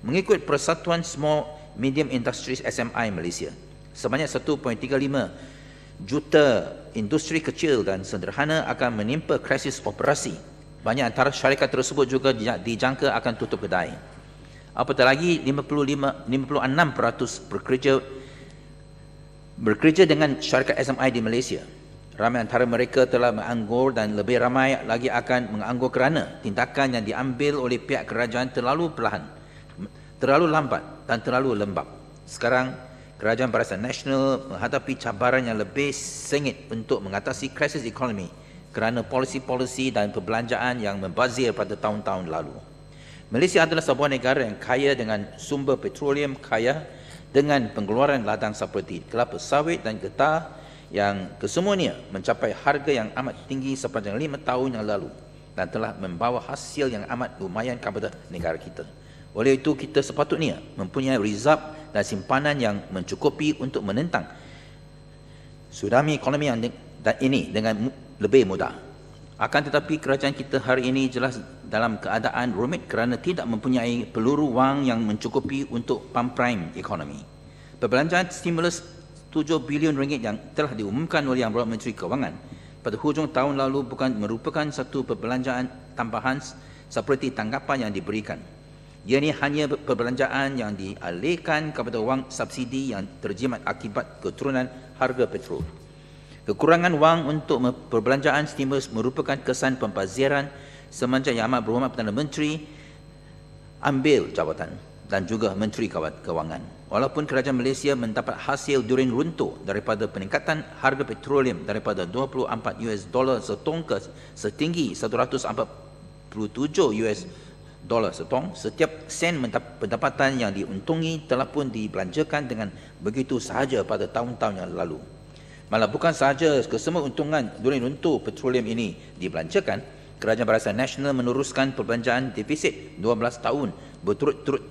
Mengikut Persatuan Small Medium Industries SMI Malaysia, sebanyak 1.35 juta industri kecil dan sederhana akan menimpa krisis operasi. Banyak antara syarikat tersebut juga dijangka akan tutup kedai. Apatah lagi 56% bekerja dengan syarikat SMI di Malaysia. Ramai antara mereka telah menganggur dan lebih ramai lagi akan menganggur kerana tindakan yang diambil oleh pihak kerajaan terlalu perlahan, terlalu lambat dan terlalu lembab. Sekarang, Kerajaan Barisan Nasional menghadapi cabaran yang lebih sengit untuk mengatasi krisis ekonomi kerana polisi-polisi dan perbelanjaan yang membazir pada tahun-tahun lalu. Malaysia adalah sebuah negara yang kaya dengan sumber petroleum, kaya dengan pengeluaran ladang seperti kelapa sawit dan getah yang kesemuanya mencapai harga yang amat tinggi sepanjang 5 tahun yang lalu dan telah membawa hasil yang amat lumayan kepada negara kita. Oleh itu, kita sepatutnya mempunyai reserve dan simpanan yang mencukupi untuk menentang tsunami ekonomi ini dengan lebih mudah. Akan tetapi, kerajaan kita hari ini jelas dalam keadaan rumit kerana tidak mempunyai peluru wang yang mencukupi untuk pump-prime ekonomi. Perbelanjaan stimulus 7 bilion ringgit yang telah diumumkan oleh Yang Berhormat Menteri Kewangan pada hujung tahun lalu bukan merupakan satu perbelanjaan tambahan seperti tanggapan yang diberikan. Ianya hanya perbelanjaan yang dialihkan kepada wang subsidi yang terjimat akibat keturunan harga petrol. Kekurangan wang untuk perbelanjaan stimulus merupakan kesan pembaziran semenjak Yang Amat Berhormat Perdana Menteri ambil jawatan dan juga Menteri Kewangan. Walaupun kerajaan Malaysia mendapat hasil durian runtuh daripada peningkatan harga petroleum daripada $24 setong ke setinggi $147 setong, setiap sen pendapatan yang diuntungi telah pun dibelanjakan dengan begitu sahaja pada tahun-tahun yang lalu. Malah bukan sahaja kesemua untungan durian runtuh petroleum ini dibelanjakan, Kerajaan Barisan Nasional meneruskan perbelanjaan defisit 12 tahun berturut-turut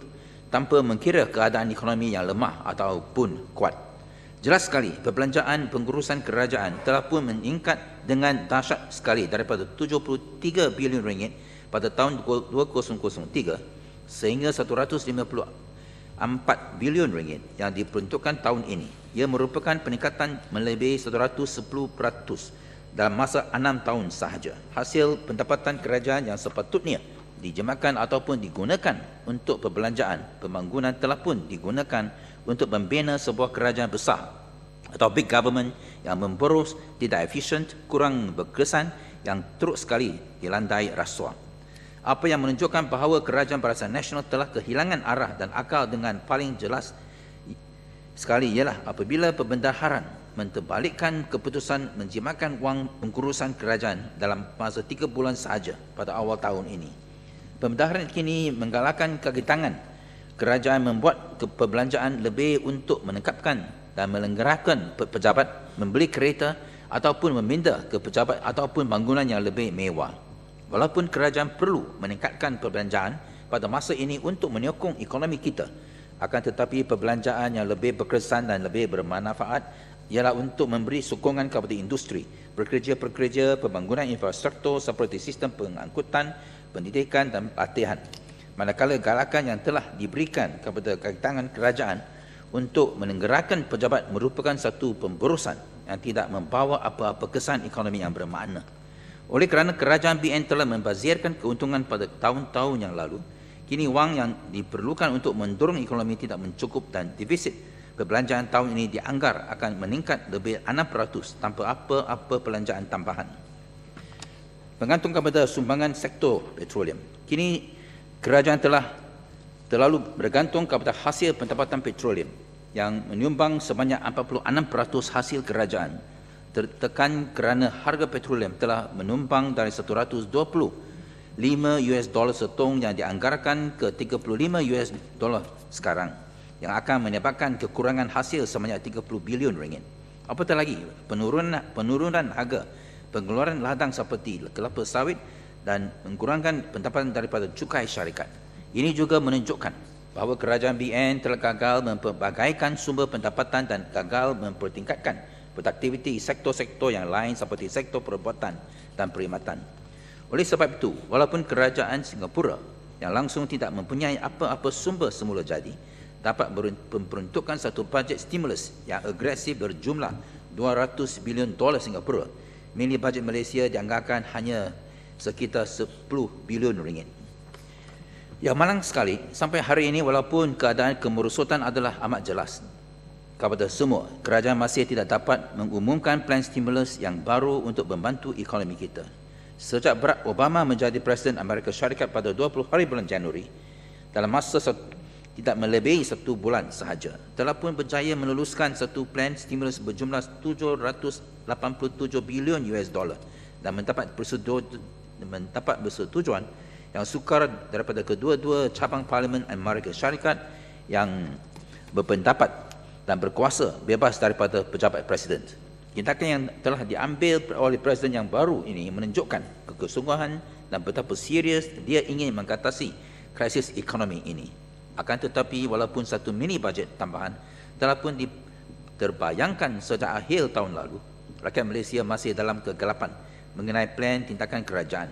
tanpa mengkira keadaan ekonomi yang lemah ataupun kuat. Jelas sekali, perbelanjaan pengurusan kerajaan telah pun meningkat dengan dahsyat sekali daripada 73 bilion ringgit pada tahun 2003 sehingga 154 bilion ringgit yang diperuntukkan tahun ini. Ia merupakan peningkatan melebihi 110% dalam masa 6 tahun sahaja. Hasil pendapatan kerajaan yang sepatutnya dijemakan ataupun digunakan untuk perbelanjaan pembangunan telah pun digunakan untuk membina sebuah kerajaan besar atau big government yang memboros, tidak efisien, kurang berkesan, yang teruk sekali dilandai rasuah. Apa yang menunjukkan bahawa Kerajaan Barisan Nasional telah kehilangan arah dan akal dengan paling jelas sekali ialah apabila perbendaharaan menterbalikkan keputusan menjimatkan wang pengurusan kerajaan dalam masa 3 bulan sahaja pada awal tahun ini. Perbendaharaan kini menggalakkan kaki tangan kerajaan membuat perbelanjaan lebih untuk meningkatkan dan melenggarkan pejabat membeli kereta ataupun memindah ke pejabat ataupun bangunan yang lebih mewah. Walaupun kerajaan perlu meningkatkan perbelanjaan pada masa ini untuk menyokong ekonomi kita, akan tetapi perbelanjaan yang lebih berkesan dan lebih bermanfaat ialah untuk memberi sokongan kepada industri, pekerja-pekerja, pembangunan infrastruktur seperti sistem pengangkutan, pendidikan dan pelatihan. Manakala galakan yang telah diberikan kepada kaki tangan kerajaan untuk menenggerakkan pejabat merupakan satu pemborosan yang tidak membawa apa-apa kesan ekonomi yang bermakna. Oleh kerana kerajaan BN telah membazirkan keuntungan pada tahun-tahun yang lalu, kini wang yang diperlukan untuk mendorong ekonomi tidak mencukup dan defisit perbelanjaan tahun ini dianggar akan meningkat lebih 6% tanpa apa-apa belanjaan tambahan. Bergantung kepada sumbangan sektor petroleum. Kini kerajaan telah terlalu bergantung kepada hasil pendapatan petroleum yang menyumbang sebanyak 46% hasil kerajaan. Tertekan kerana harga petroleum telah menumbang dari $125 setong yang dianggarkan ke $35 sekarang, yang akan menyebabkan kekurangan hasil sebanyak 30 bilion ringgit. Apatah lagi, penurunan harga pengeluaran ladang seperti kelapa sawit dan mengurangkan pendapatan daripada cukai syarikat. Ini juga menunjukkan bahawa kerajaan BN telah gagal mempelbagaikan sumber pendapatan dan gagal mempertingkatkan produktiviti sektor-sektor yang lain seperti sektor perubatan dan perkhidmatan. Oleh sebab itu, walaupun kerajaan Singapura yang langsung tidak mempunyai apa-apa sumber semula jadi dapat memperuntukkan satu bajet stimulus yang agresif berjumlah 200 bilion dolar Singapura. Mini bajet Malaysia dianggarkan hanya sekitar 10 bilion ringgit. Yang malang sekali, sampai hari ini walaupun keadaan kemerosotan adalah amat jelas kepada semua, kerajaan masih tidak dapat mengumumkan plan stimulus yang baru untuk membantu ekonomi kita. Sejak Barack Obama menjadi Presiden Amerika Syarikat pada 20 hari bulan Januari, dalam masa tidak melebihi 1 bulan sahaja, telah pun berjaya meluluskan satu plan stimulus berjumlah 787 bilion US dollar dan mendapat persetujuan yang sukar daripada kedua-dua cabang Parlimen Amerika Syarikat yang berpendapat dan berkuasa bebas daripada pejabat Presiden. Tindakan yang telah diambil oleh Presiden yang baru ini menunjukkan kesungguhan dan betapa serius dia ingin mengatasi krisis ekonomi ini. Akan tetapi walaupun satu mini bajet tambahan telah pun terbayangkan sejak akhir tahun lalu, rakyat Malaysia masih dalam kegelapan mengenai plan tindakan kerajaan.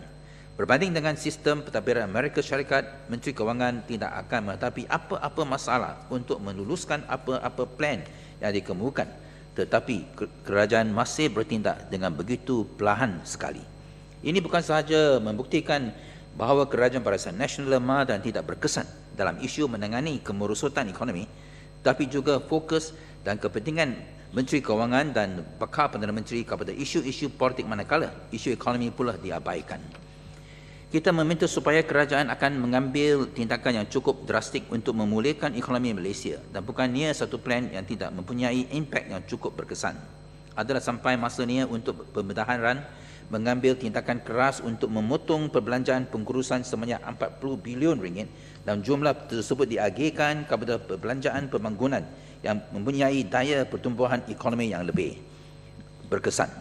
Berbanding dengan sistem pentadbiran Amerika Syarikat, Menteri Kewangan tidak akan menghadapi apa-apa masalah untuk meluluskan apa-apa plan yang dikemukakan. Tetapi kerajaan masih bertindak dengan begitu perlahan sekali. Ini bukan sahaja membuktikan bahawa kerajaan Barisan Nasional lemah dan tidak berkesan dalam isu menangani kemerosotan ekonomi, tapi juga fokus dan kepentingan Menteri Kewangan dan bakal Perdana Menteri kepada isu-isu politik manakala isu ekonomi pula diabaikan. Kita meminta supaya kerajaan akan mengambil tindakan yang cukup drastik untuk memulihkan ekonomi Malaysia dan bukannya satu plan yang tidak mempunyai impak yang cukup berkesan. Adalah sampai masanya untuk pembedahan mengambil tindakan keras untuk memotong perbelanjaan pengurusan sebanyak 40 bilion ringgit dan jumlah tersebut diagihkan kepada perbelanjaan pembangunan yang mempunyai daya pertumbuhan ekonomi yang lebih berkesan.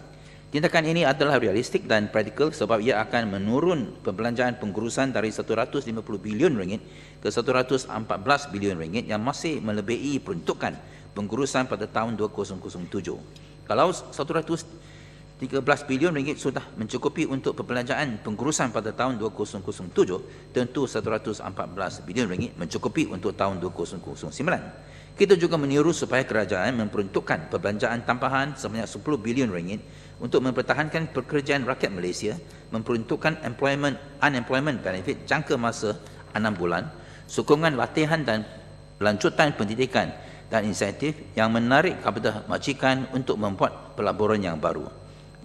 Tindakan ini adalah realistik dan praktikal sebab ia akan menurun perbelanjaan pengurusan dari 150 bilion ringgit ke 114 bilion ringgit yang masih melebihi peruntukan pengurusan pada tahun 2007. Kalau 113 bilion ringgit sudah mencukupi untuk perbelanjaan pengurusan pada tahun 2007, tentu 114 bilion ringgit mencukupi untuk tahun 2009. Kita juga meniru supaya kerajaan memperuntukkan perbelanjaan tambahan sebanyak 10 bilion ringgit untuk mempertahankan pekerjaan rakyat Malaysia, memperuntukkan unemployment benefit jangka masa 6 bulan, sokongan latihan dan lanjutan pendidikan dan insentif yang menarik kepada majikan untuk membuat pelaburan yang baru.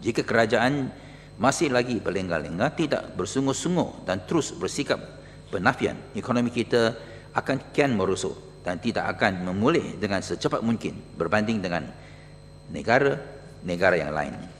Jika kerajaan masih lagi berlengah-lengah, tidak bersungguh-sungguh dan terus bersikap penafian, ekonomi kita akan kian merosot dan tidak akan memulih dengan secepat mungkin berbanding dengan negara-negara yang lain.